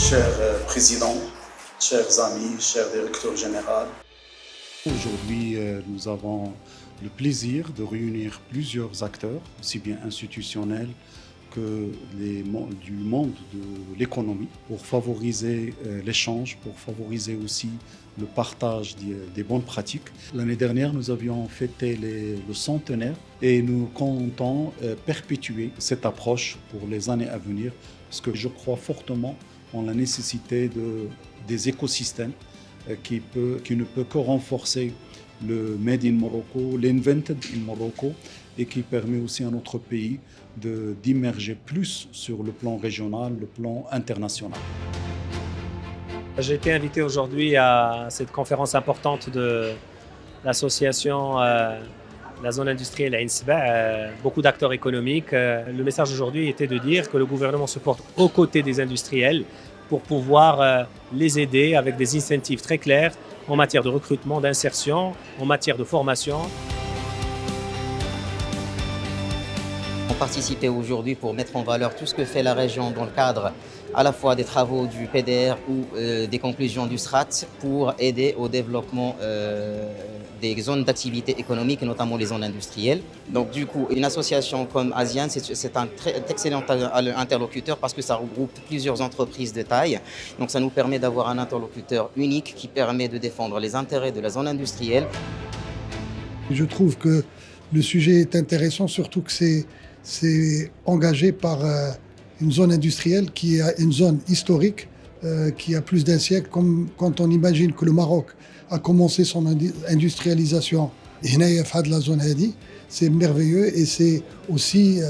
Cher Président, chers amis, cher Directeur général. Aujourd'hui, nous avons le plaisir de réunir plusieurs acteurs, aussi bien institutionnels que du monde de l'économie, pour favoriser l'échange, pour favoriser aussi le partage des bonnes pratiques. L'année dernière, nous avions fêté le centenaire et nous comptons perpétuer cette approche pour les années à venir, parce que je crois fortement en la nécessité des écosystèmes qui ne peut que renforcer le Made in Morocco, l'Invented in Morocco, et qui permet aussi à notre pays d'immerger plus sur le plan régional, le plan international. J'ai été invité aujourd'hui à cette conférence importante de l'association la zone industrielle Ain Sebaa, beaucoup d'acteurs économiques. Le message aujourd'hui était de dire que le gouvernement se porte aux côtés des industriels pour pouvoir les aider avec des incentives très clairs en matière de recrutement, d'insertion, en matière de formation. On participait aujourd'hui pour mettre en valeur tout ce que fait la région dans le cadre à la fois des travaux du PDR ou des conclusions du SRAT pour aider au développement des zones d'activité économique, et notamment les zones industrielles. Donc du coup, une association comme ASEAN, c'est un très excellent interlocuteur parce que ça regroupe plusieurs entreprises de taille. Donc ça nous permet d'avoir un interlocuteur unique qui permet de défendre les intérêts de la zone industrielle. Je trouve que le sujet est intéressant, surtout que c'est engagé par une zone industrielle qui est une zone historique qui a plus d'un siècle. Comme quand on imagine que le Maroc a commencé son industrialisation dans la zone Hadi, c'est merveilleux et c'est aussi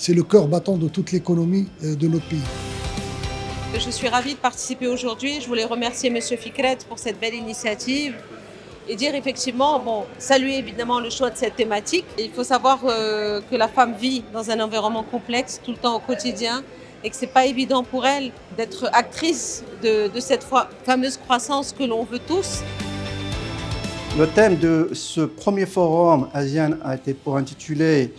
le cœur battant de toute l'économie de notre pays. Je suis ravie de participer aujourd'hui. Je voulais remercier M. Fikret pour cette belle initiative et dire effectivement, saluer évidemment le choix de cette thématique. Il faut savoir que la femme vit dans un environnement complexe tout le temps au quotidien et que ce n'est pas évident pour elle d'être actrice de cette fameuse croissance que l'on veut tous. Le thème de ce premier forum ASEAN a été pour intituler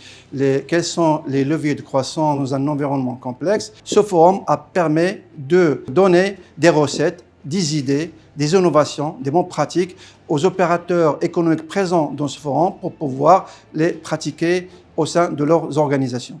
quels sont les leviers de croissance dans un environnement complexe. Ce forum a permis de donner des recettes, des idées, des innovations, des bonnes pratiques aux opérateurs économiques présents dans ce forum pour pouvoir les pratiquer au sein de leurs organisations.